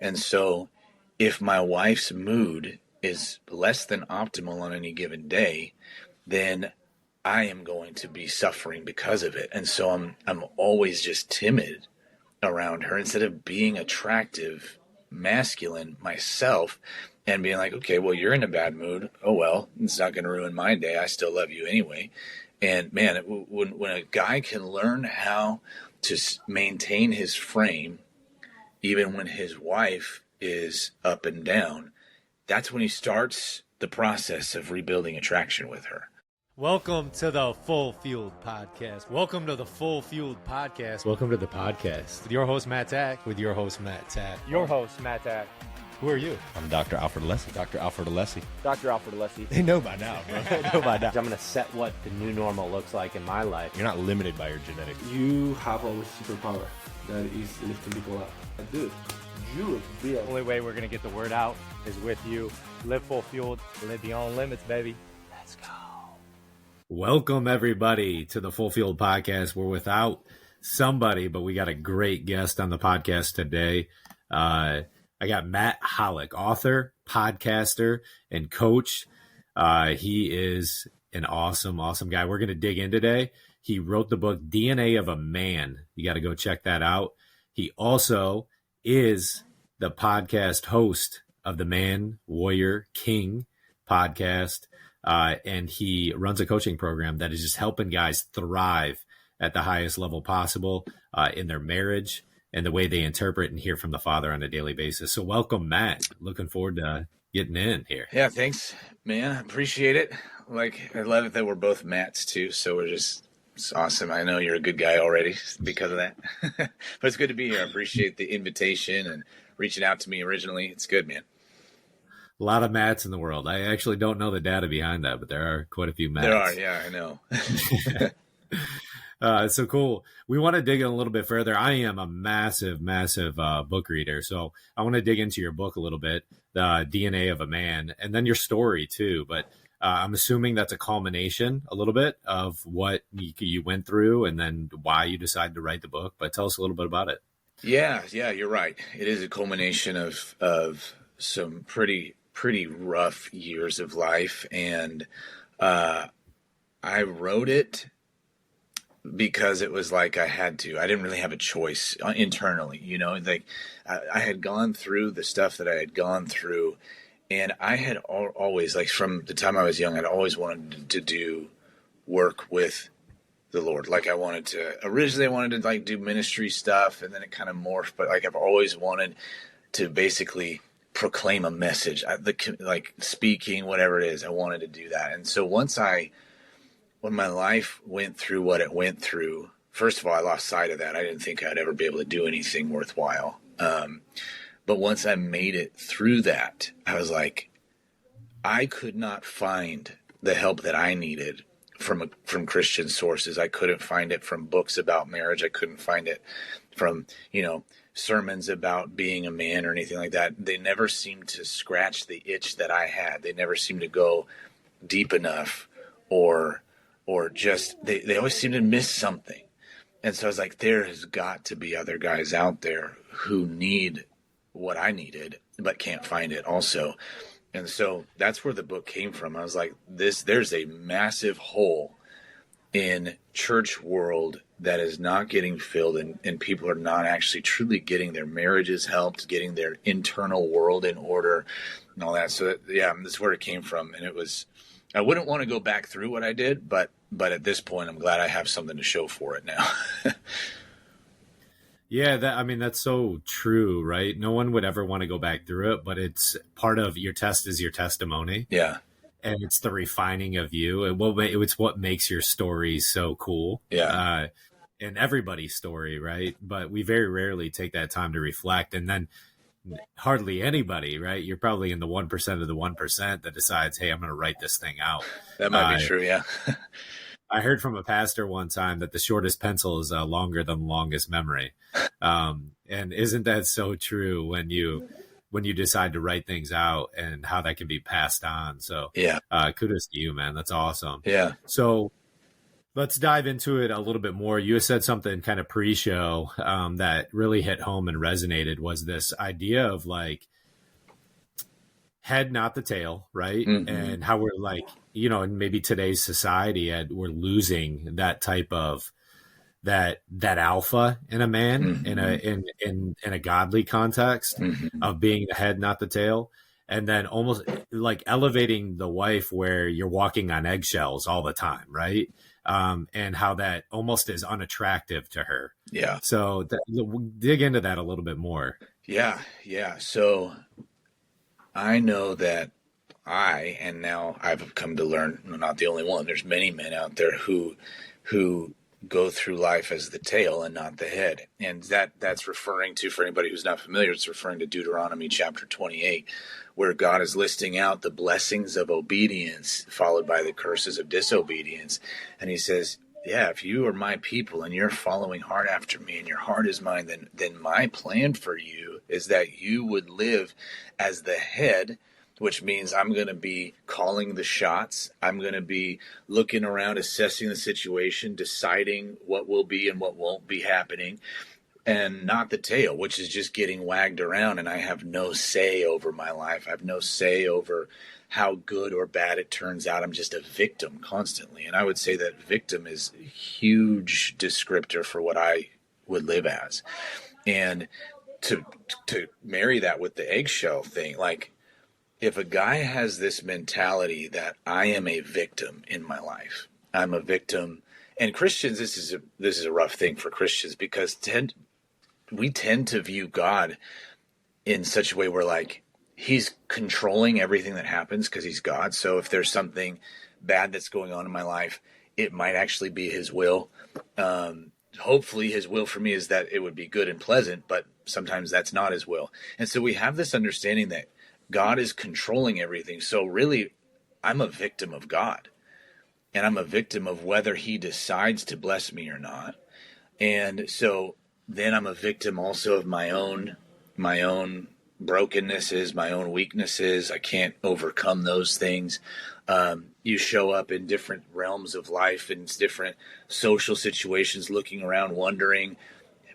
And so if my wife's mood is less than optimal on any given day, then I am going to be suffering because of it. And so I'm always just timid around her instead of being attractive, masculine myself and being like, okay, well, you're in a bad mood. Oh, well, it's not going to ruin my day. I still love you anyway. And man, when a guy can learn how to maintain his frame, even when his wife is up and down, that's when he starts the process of rebuilding attraction with her. Welcome to the Full Fueled Podcast. Welcome to the Full Fueled Podcast. Welcome to the podcast. With your host, Matt Tack. With your host, Matt Tack. Your host, Matt Tack. Who are you? I'm Dr. Alfred Alessi. Dr. Alfred Alessi. Dr. Alfred Alessi. They know by now, bro. They know by now. I'm going to set what the new normal looks like in my life. You're not limited by your genetics. You have a superpower that is lifting people up. Dude, you look real. The only way we're going to get the word out is with you. Live full fueled. Live beyond limits, baby. Let's go. Welcome, everybody, to the Full Fueled Podcast. We're without somebody, but we got a great guest on the podcast today. I got Matt Hallock, author, podcaster, and coach. He is an awesome guy. We're going to dig in today. He wrote the book DNA of a Man. You got to go check that out. He also is the podcast host of the Man, Warrior, King podcast. And he runs a coaching program that is just helping guys thrive at the highest level possible in their marriage and the way they interpret and hear from the Father on a daily basis. So welcome, Matt. Looking forward to getting in here. Yeah, thanks, man. I appreciate it. I love it that we're both Matts too. So it's awesome. I know you're a good guy already because of that. But it's good to be here. I appreciate the invitation and reaching out to me originally. It's good, man. A lot of Matts in the world. I actually don't know the data behind that, but there are quite a few Matts. There are, yeah, I know. So cool. We want to dig in a little bit further. I am a massive book reader. So I want to dig into your book a little bit, the DNA of a Man, and then your story too. But I'm assuming that's a culmination a little bit of what you went through and then why you decided to write the book. But tell us a little bit about it. Yeah, you're right. It is a culmination of some pretty rough years of life. And I wrote it because it was like I had to. I didn't really have a choice internally, I had gone through the stuff that I had gone through, and I had always, from the time I was young, I'd always wanted to do work with the Lord. Originally I wanted to do ministry stuff, and then it kind of morphed, but I've always wanted to basically proclaim a message, speaking, whatever it is, I wanted to do that. And so when my life went through what it went through, first of all, I lost sight of that. I didn't think I'd ever be able to do anything worthwhile. But once I made it through that, I was like, I could not find the help that I needed from Christian sources. I couldn't find it from books about marriage. I couldn't find it from, sermons about being a man or anything like that. They never seemed to scratch the itch that I had. They never seemed to go deep enough or just, they always seemed to miss something. And so I was like, there has got to be other guys out there who need what I needed, but can't find it also. And so that's where the book came from. I was like, there's a massive hole in church world that is not getting filled, and people are not actually truly getting their marriages helped, getting their internal world in order and all that. So that's where it came from. And I wouldn't want to go back through what I did, but at this point, I'm glad I have something to show for it now. Yeah, that's so true, right? No one would ever want to go back through it, but it's part of your test is your testimony. Yeah. And it's the refining of you. And it's what makes your story so cool. Yeah. And everybody's story, right? But we very rarely take that time to reflect. And then hardly anybody, right? You're probably in the 1% of the 1% that decides, hey, I'm going to write this thing out. That might be true, yeah. I heard from a pastor one time that the shortest pencil is longer than the longest memory. And isn't that so true when you decide to write things out and how that can be passed on? So yeah, kudos to you, man. That's awesome. Yeah. So Let's dive into it a little bit more. You said something kind of pre-show that really hit home and resonated, was this idea of like head, not the tail, right? Mm-hmm. And how we're like, in maybe today's society, we're losing that type of that alpha in a man, in a godly context, of being the head, not the tail. And then almost like elevating the wife where you're walking on eggshells all the time, right? And how that almost is unattractive to her. Yeah. So dig into that a little bit more. Yeah. So I know that and now I've come to learn, I'm not the only one. There's many men out there who go through life as the tail and not the head. And that's referring to, for anybody who's not familiar, it's referring to Deuteronomy chapter 28, where God is listing out the blessings of obedience followed by the curses of disobedience. And he says, yeah, if you are my people and you're following hard after me and your heart is mine, then my plan for you is that you would live as the head, which means I'm going to be calling the shots. I'm going to be looking around, assessing the situation, deciding what will be and what won't be happening, and not the tail, which is just getting wagged around, and I have no say over my life. I have no say over how good or bad it turns out. I'm just a victim constantly. And I would say that victim is a huge descriptor for what I would live as. And to marry that with the eggshell thing, like, if a guy has this mentality that I am a victim in my life, I'm a victim, and Christians, this is a rough thing for Christians, because we tend to view God in such a way where like he's controlling everything that happens because he's God. So if there's something bad that's going on in my life, it might actually be his will. Hopefully his will for me is that it would be good and pleasant, but sometimes that's not his will. And so we have this understanding that God is controlling everything. So really, I'm a victim of God, and I'm a victim of whether he decides to bless me or not. And so then I'm a victim also of my own brokennesses, my own weaknesses. I can't overcome those things. You show up in different realms of life, in different social situations, looking around, wondering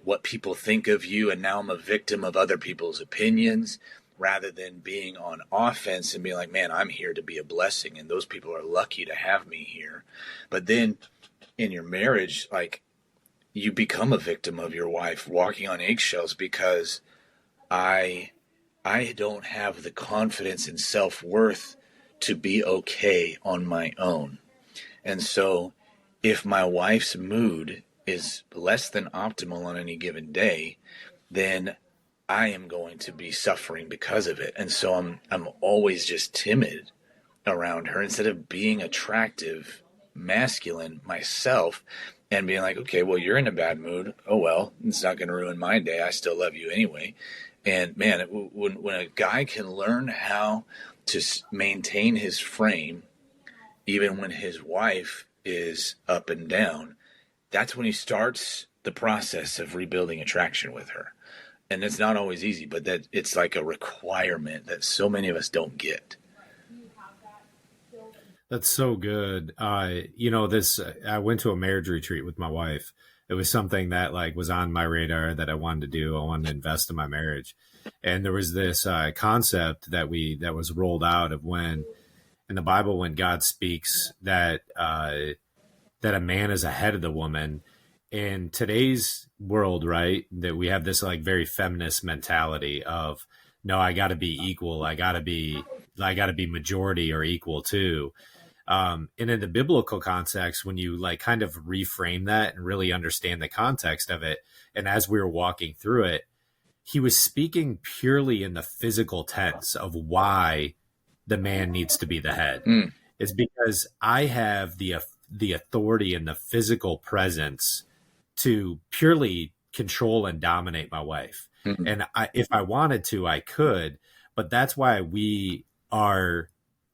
what people think of you. And now I'm a victim of other people's opinions, rather than being on offense and being like, man, I'm here to be a blessing, and those people are lucky to have me here. But then in your marriage, like, you become a victim of your wife walking on eggshells because I don't have the confidence and self-worth to be okay on my own. And so if my wife's mood is less than optimal on any given day, then I am going to be suffering because of it. And so I'm always just timid around her, instead of being attractive, masculine myself, and being like, okay, well, you're in a bad mood. Oh, well, it's not going to ruin my day. I still love you anyway. And man, when a guy can learn how to maintain his frame, even when his wife is up and down, that's when he starts the process of rebuilding attraction with her. And it's not always easy, but that it's like a requirement that so many of us don't get. That's so good. I went to a marriage retreat with my wife. It was something that like was on my radar that I wanted to do. I wanted to invest in my marriage. And there was this concept that was rolled out of when in the Bible, when God speaks that a man is ahead of the woman. In today's world, right, that we have this like very feminist mentality of, no, I got to be equal. I got to be majority or equal to. And in the biblical context, when you like kind of reframe that and really understand the context of it, and as we were walking through it, he was speaking purely in the physical tense of why the man needs to be the head. It's because I have the authority and the physical presence to purely control and dominate my wife. Mm-hmm. And if I wanted to, I could, but that's why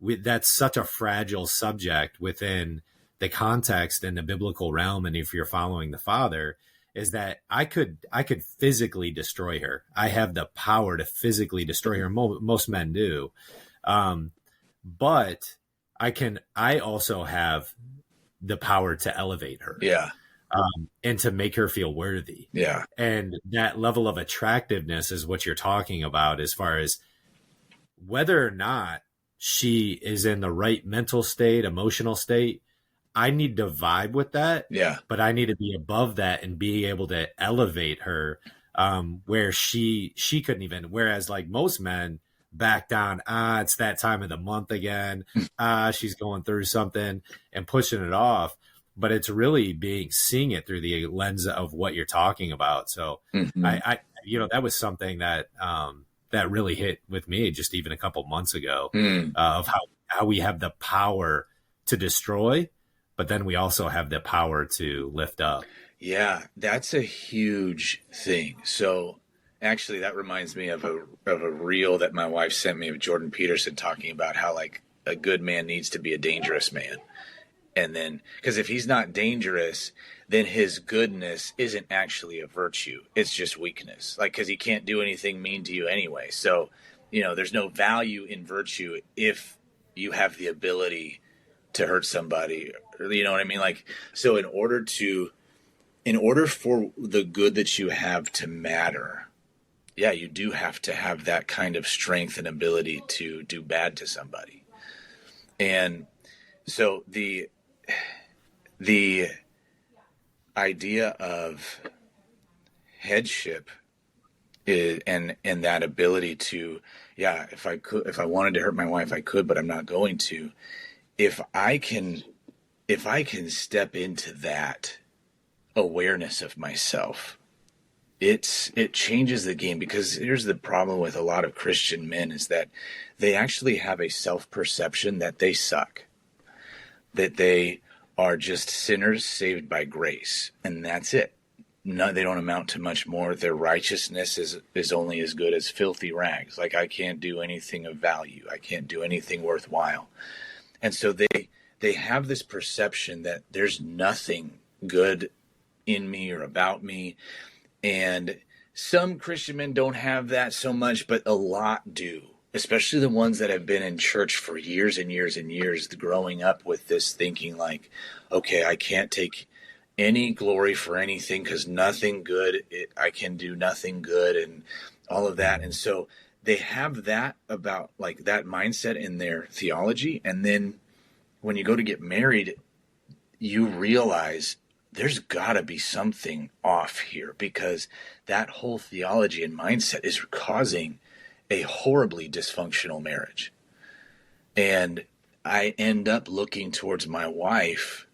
that's such a fragile subject within the context and the biblical realm. And if you're following the Father, is that I could physically destroy her. I have the power to physically destroy her. Most men do. But I also have the power to elevate her. Yeah. And to make her feel worthy. Yeah. And that level of attractiveness is what you're talking about, as far as whether or not she is in the right mental state, emotional state. I need to vibe with that. Yeah. But I need to be above that and be able to elevate her, where she couldn't even, whereas like most men back down, it's that time of the month again. She's going through something and pushing it off. But it's really seeing it through the lens of what you're talking about. So I that was something that that really hit with me just even a couple months ago, of how we have the power to destroy, but then we also have the power to lift up. Yeah, that's a huge thing. So actually that reminds me of a reel that my wife sent me of Jordan Peterson talking about how like a good man needs to be a dangerous man. And then, because if he's not dangerous, then his goodness isn't actually a virtue. It's just weakness. Like, because he can't do anything mean to you anyway. So, there's no value in virtue if you have the ability to hurt somebody. You know what I mean? Like, so in order for the good that you have to matter, yeah, you do have to have that kind of strength and ability to do bad to somebody. And so the idea of headship and that ability to, yeah, if I wanted to hurt my wife, I could, but I'm not going to. If I can step into that awareness of myself, it changes the game. Because here's the problem with a lot of Christian men is that they actually have a self-perception that they suck, that they are just sinners saved by grace, and that's it. No, they don't amount to much more. Their righteousness is only as good as filthy rags. Like, I can't do anything of value. I can't do anything worthwhile. And so they have this perception that there's nothing good in me or about me. And some Christian men don't have that so much, but a lot do. Especially the ones that have been in church for years and years and years, growing up with this thinking like, okay, I can't take any glory for anything because nothing good, I can do nothing good and all of that. And so they have that about like that mindset in their theology. And then when you go to get married, you realize there's got to be something off here, because that whole theology and mindset is causing a horribly dysfunctional marriage. And I end up looking towards my wife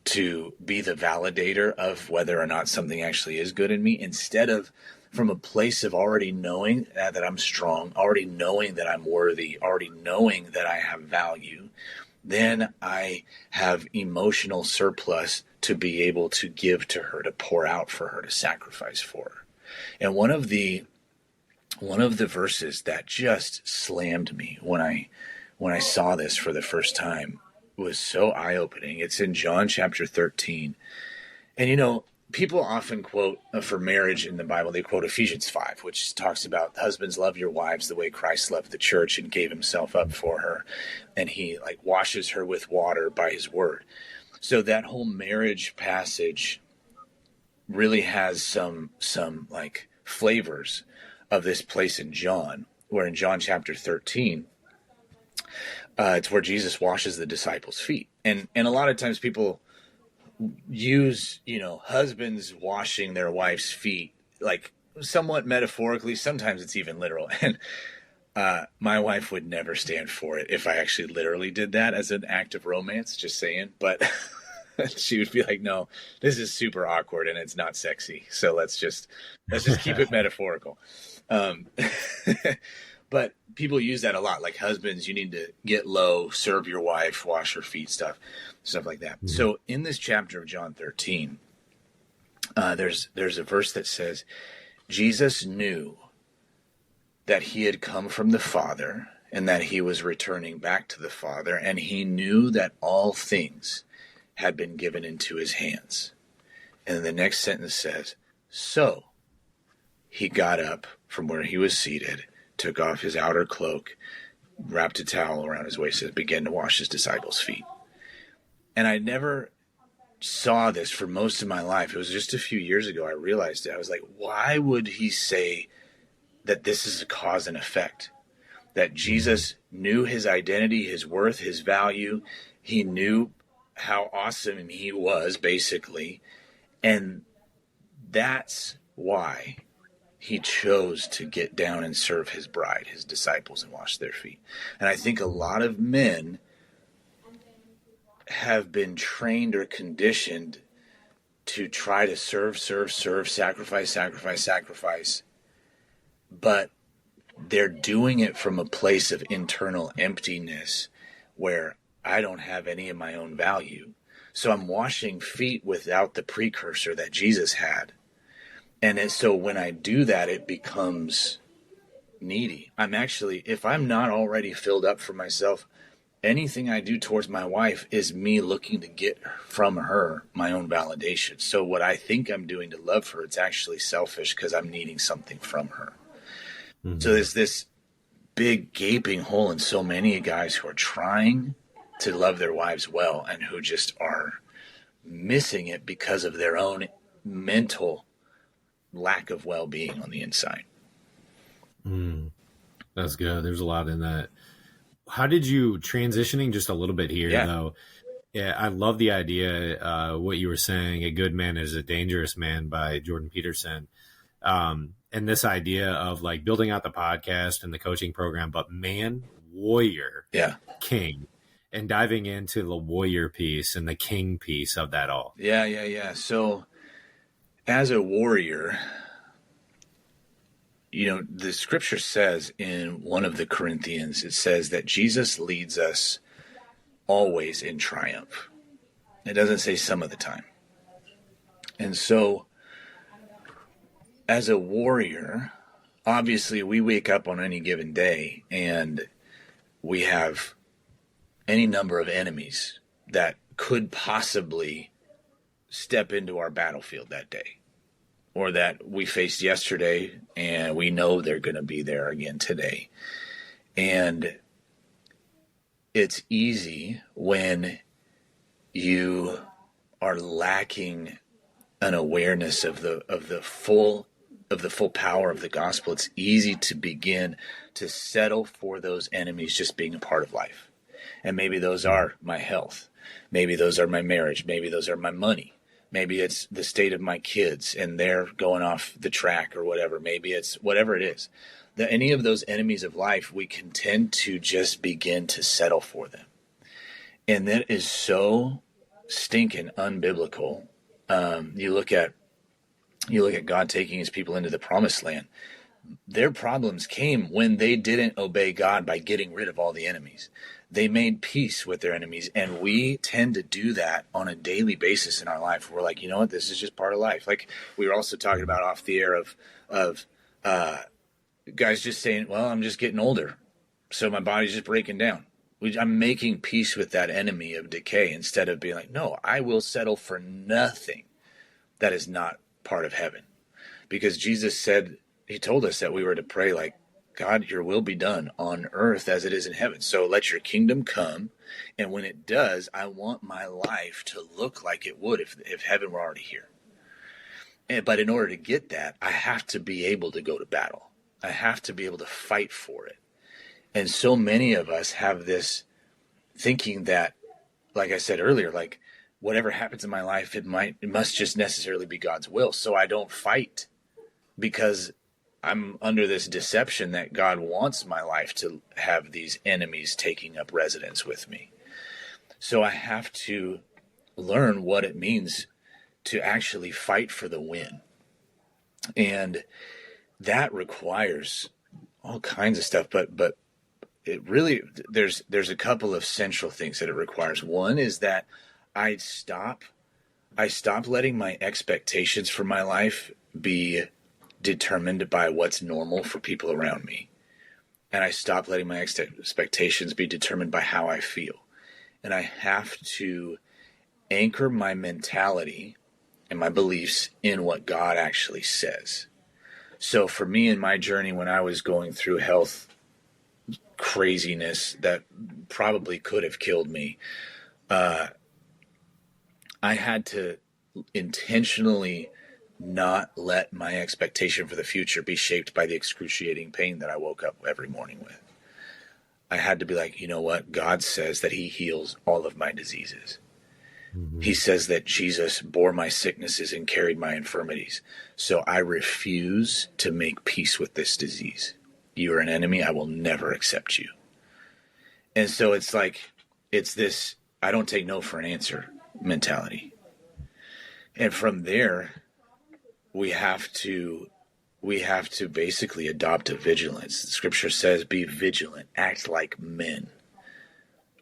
to be the validator of whether or not something actually is good in me, instead of from a place of already knowing that I'm strong, already knowing that I'm worthy, already knowing that I have value. Then I have emotional surplus to be able to give to her, to pour out for her, to sacrifice for her. And one of the verses that just slammed me when I saw this for the first time was so eye-opening. It's in John chapter 13. And people often quote for marriage in the Bible, they quote Ephesians 5, which talks about husbands, love your wives the way Christ loved the church and gave himself up for her. And he washes her with water by his word. So that whole marriage passage really has some flavors of this place in John, where in John chapter 13, it's where Jesus washes the disciples' feet. And a lot of times people use, husbands washing their wife's feet, like somewhat metaphorically. Sometimes it's even literal. And my wife would never stand for it if I actually literally did that as an act of romance, just saying. But she would be like, no, this is super awkward and it's not sexy. So let's just keep it metaphorical. But people use that a lot. Like, husbands, you need to get low, serve your wife, wash her feet, stuff like that. Mm-hmm. So in this chapter of John 13, there's a verse that says, Jesus knew that he had come from the Father and that he was returning back to the Father, and he knew that all things had been given into his hands. And then the next sentence says, so he got up from where he was seated, took off his outer cloak, wrapped a towel around his waist, and began to wash his disciples' feet. And I never saw this for most of my life. It was just a few years ago I realized it. I was like, why would he say that this is a cause and effect? That Jesus knew his identity, his worth, his value. He knew how awesome he was, basically. And that's why he chose to get down and serve his bride, his disciples, and wash their feet. And I think a lot of men have been trained or conditioned to try to serve, sacrifice, but they're doing it from a place of internal emptiness where I don't have any of my own value. So I'm washing feet without the precursor that Jesus had. And so when I do that, it becomes needy. I'm actually, if I'm not already filled up for myself, anything I do towards my wife is me looking to get from her my own validation. So what I think I'm doing to love her, it's actually selfish because I'm needing something from her. Mm-hmm. So there's this big gaping hole in so many guys who are trying to love their wives well and who just are missing it because of their own mental lack of well-being on the inside. That's good. There's a lot in that. How did you, transitioning just a little bit here, though? Yeah, I love the idea, what you were saying, A Good Man is a Dangerous Man by Jordan Peterson. And this idea of like building out the podcast and the coaching program, but man, warrior, king, and diving into the warrior piece and the king piece of that all. Yeah. So as a warrior, you know, the scripture says in one of the Corinthians, it says that Jesus leads us always in triumph. It doesn't say some of the time. And so as a warrior, obviously we wake up on any given day and we have any number of enemies that could possibly step into our battlefield that day, or that we faced yesterday and we know they're going to be there again today. And it's easy when you are lacking an awareness of the full power of the gospel. It's easy to begin to settle for those enemies just being a part of life. And maybe those are my health. Maybe those are my marriage. Maybe those are my money. Maybe it's the state of my kids and they're going off the track or whatever. Maybe it's whatever it is. Any of those enemies of life, we can tend to just begin to settle for them. And that is so stinking unbiblical. You look at God taking his people into the promised land. Their problems came when they didn't obey God by getting rid of all the enemies. They made peace with their enemies, and we tend to do that on a daily basis in our life. We're like, you know what, this is just part of life. Like we were also talking about off the air of guys just saying, well, I'm just getting older, so my body's just breaking down. I'm making peace with that enemy of decay instead of being like, no, I will settle for nothing that is not part of heaven. Because Jesus said, he told us that we were to pray like, God, your will be done on earth as it is in heaven. So let your kingdom come. And when it does, I want my life to look like it would if heaven were already here. But in order to get that, I have to be able to go to battle. I have to be able to fight for it. And so many of us have this thinking that, like I said earlier, like whatever happens in my life, it must just necessarily be God's will. So I don't fight because I'm under this deception that God wants my life to have these enemies taking up residence with me. So I have to learn what it means to actually fight for the win. And that requires all kinds of stuff, but it really, there's a couple of central things that it requires. One is that I stop letting my expectations for my life be determined by what's normal for people around me. And I stop letting my expectations be determined by how I feel. And I have to anchor my mentality and my beliefs in what God actually says. So for me in my journey, when I was going through health craziness that probably could have killed me, I had to intentionally not let my expectation for the future be shaped by the excruciating pain that I woke up every morning with. I had to be like, you know what? God says that he heals all of my diseases. Mm-hmm. He says that Jesus bore my sicknesses and carried my infirmities. So I refuse to make peace with this disease. You are an enemy. I will never accept you. And so it's like, it's this, I don't take no for an answer mentality. And from there, we have to basically adopt a vigilance. The scripture says, be vigilant, act like men,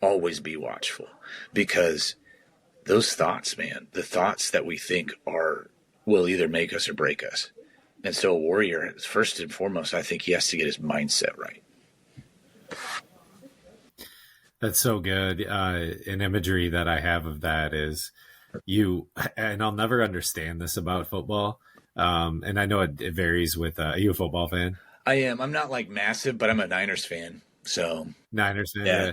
always be watchful, because those thoughts, man, the thoughts that we think will either make us or break us. And so a warrior, first and foremost, I think he has to get his mindset right. That's so good. An imagery that I have of that is and I'll never understand this about football. And I know it varies with, are you a football fan? I am. I'm not like massive, but I'm a Niners fan. So Niners fan. Yeah.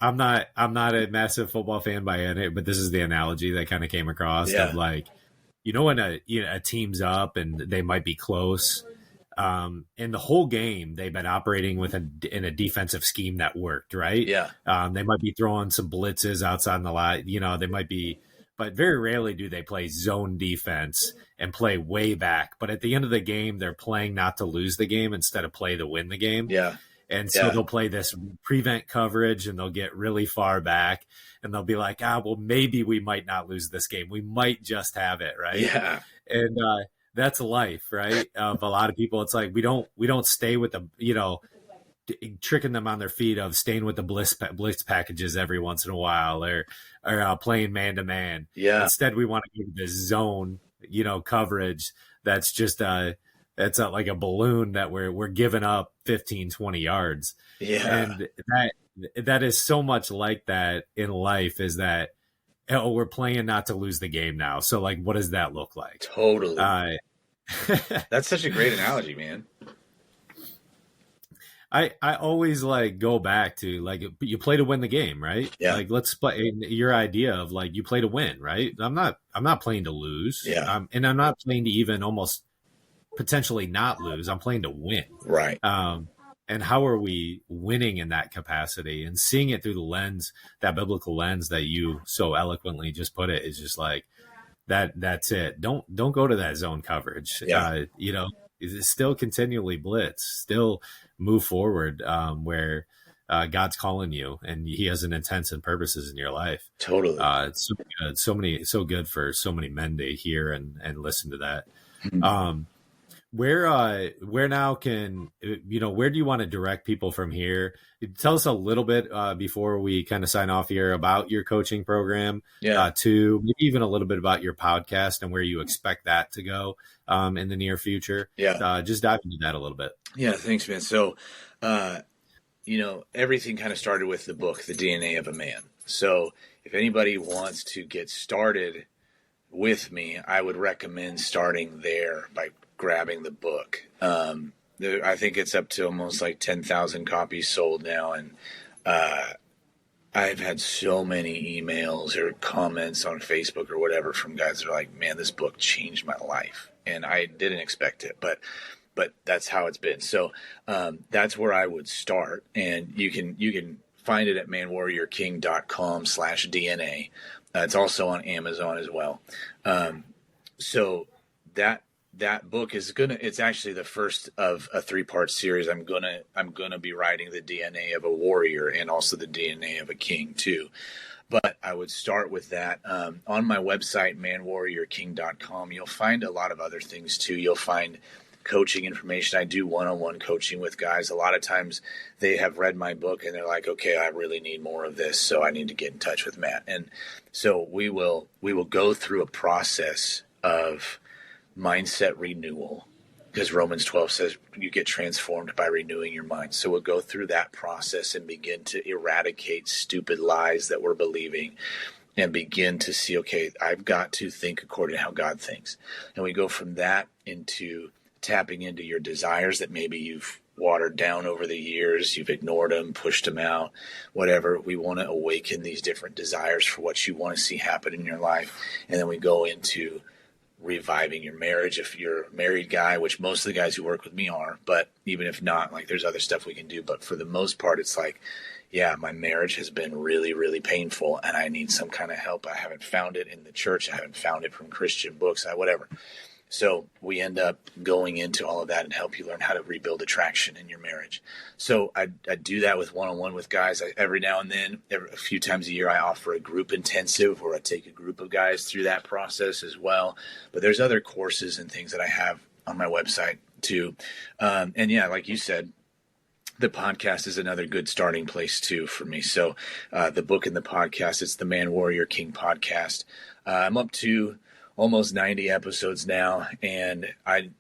I'm not a massive football fan by any, but this is the analogy that kind of came across of like, when a team's up and they might be close, and the whole game they've been operating in a defensive scheme that worked, right? Yeah. They might be throwing some blitzes outside the line, they might be, but very rarely do they play zone defense and play way back. But at the end of the game, they're playing not to lose the game instead of play to win the game. Yeah. And so they'll play this prevent coverage and they'll get really far back and they'll be like, well, maybe we might not lose this game. We might just have it, right? Yeah. And that's life, right? Of a lot of people, it's like we don't stay with the, tricking them on their feet of staying with the blitz packages every once in a while or playing man-to-man. Yeah. Instead, we want to go to this zone, coverage that's just that's like a balloon that we're giving up 15, 20 yards. Yeah. And that is so much like that in life is that, we're playing not to lose the game now. So like, what does that look like? Totally. That's such a great analogy, man. I always like go back to like you play to win the game, right? Yeah. Like let's play your idea of like you play to win, right? I'm not playing to lose. Yeah. And I'm not playing to even almost potentially not lose. I'm playing to win. Right. And how are we winning in that capacity and seeing it through the lens, that biblical lens that you so eloquently just put it is just like that's it. Don't go to that zone coverage. Yeah. It's still continually blitz, still move forward where God's calling you and he has an intents and purposes in your life. Totally. It's so good. So good for so many men to hear and listen to that. Mm-hmm. Where now can, where do you want to direct people from here? Tell us a little bit before we kind of sign off here about your coaching program, to maybe even a little bit about your podcast and where you expect that to go in the near future. Yeah. Just dive into that a little bit. Yeah. Thanks, man. So, everything kind of started with the book, The DNA of a Man. So if anybody wants to get started with me, I would recommend starting there by grabbing the book. I think it's up to almost like 10,000 copies sold now. And I've had so many emails or comments on Facebook or whatever from guys that are like, man, this book changed my life. And I didn't expect it, but that's how it's been. So that's where I would start. And you can find it at manwarriorking.com/DNA. It's also on Amazon as well. So that book is it's actually the first of a 3-part series. I'm gonna be writing the DNA of a warrior and also the DNA of a king too. But I would start with that. On my website, manwarriorking.com, you'll find a lot of other things too. You'll find coaching information. I do one-on-one coaching with guys. A lot of times they have read my book and they're like, okay, I really need more of this, so I need to get in touch with Matt. And so we will go through a process of mindset renewal, because Romans 12 says you get transformed by renewing your mind. So we'll go through that process and begin to eradicate stupid lies that we're believing and begin to see, okay, I've got to think according to how God thinks. And we go from that into tapping into your desires that maybe watered down over the years. You've ignored them, pushed them out, whatever. We want to awaken these different desires for what you want to see happen in your life. And then we go into reviving your marriage. If you're a married guy, which most of the guys who work with me are, but even if not, like there's other stuff we can do. But for the most part, it's like, yeah, my marriage has been really, really painful and I need some kind of help. I haven't found it in the church. I haven't found it from Christian books, whatever. So we end up going into all of that and help you learn how to rebuild attraction in your marriage. So I do that with one-on-one with guys. Every now and then, a few times a year, I offer a group intensive where I take a group of guys through that process as well. But there's other courses and things that I have on my website too. And yeah, like you said, the podcast is another good starting place too for me. So the book and the podcast, it's the Man Warrior King podcast. I'm up to almost 90 episodes now, and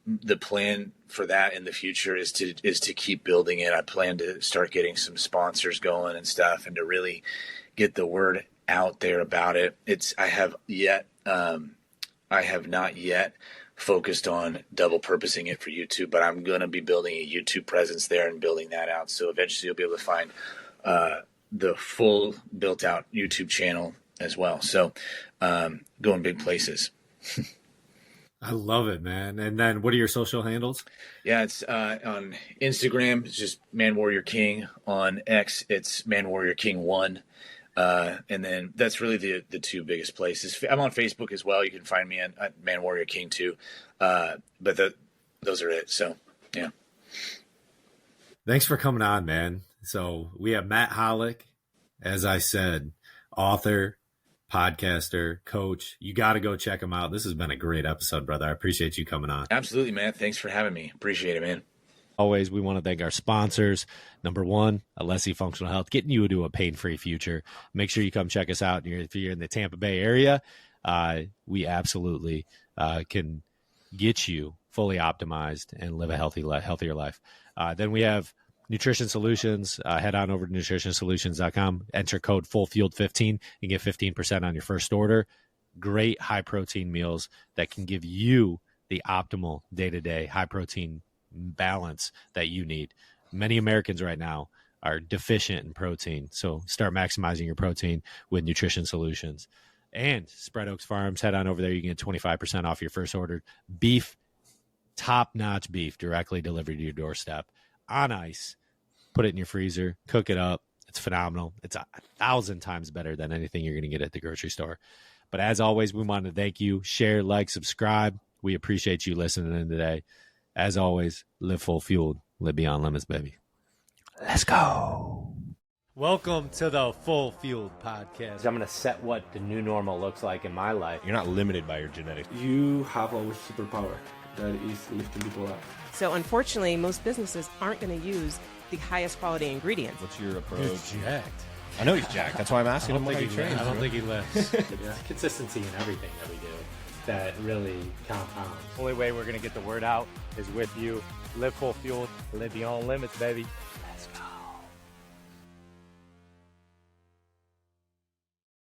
the plan for that in the future is to keep building it. I plan to start getting some sponsors going and stuff, and to really get the word out there about it. I have not yet focused on double purposing it for YouTube, but I'm going to be building a YouTube presence there and building that out. So eventually you'll be able to find the full built out YouTube channel as well. So going big places. I love it, man. And then what are your social handles? Yeah, it's on Instagram, it's just Man Warrior King. On X, it's Man Warrior King 1. And then that's really the two biggest places. I'm on Facebook as well. You can find me at Man Warrior King too. But those are it. So, yeah. Thanks for coming on, man. So we have Matt Hallock, as I said, author, podcaster, coach. You got to go check him out. This has been a great episode, brother. I appreciate you coming on. Absolutely, man. Thanks for having me. Appreciate it, man. Always, we want to thank our sponsors. Number one, Alessi Functional Health, getting you into a pain-free future. Make sure you come check us out. If you're in the Tampa Bay area, we absolutely can get you fully optimized and live a healthier life. Then we have Nutrition Solutions. Head on over to nutritionsolutions.com. Enter code FULLFUELED15 and get 15% on your first order. Great high-protein meals that can give you the optimal day-to-day high-protein balance that you need. Many Americans right now are deficient in protein, so start maximizing your protein with Nutrition Solutions. And Spread Oaks Farms, head on over there. You can get 25% off your first order. Beef, top-notch beef, directly delivered to your doorstep on ice. Put it in your freezer, cook it up. It's phenomenal. It's 1,000 times better than anything you're going to get at the grocery store. But as always, we want to thank you. Share, like, subscribe. We appreciate you listening in today. As always, live full fueled, live beyond limits, baby. Let's go. Welcome to the Full Fueled Podcast. I'm going to set what the new normal looks like in my life. You're not limited by your genetics. You have a superpower that is lifting people up. So unfortunately, most businesses aren't going to use the highest quality ingredients. What's your approach? He's jacked. I know he's jacked. That's why I'm asking him. I don't think he lifts. Yeah. Consistency in everything that we do that really compounds. Only way we're going to get the word out is with you. Live full fueled, live beyond limits, baby. Let's go.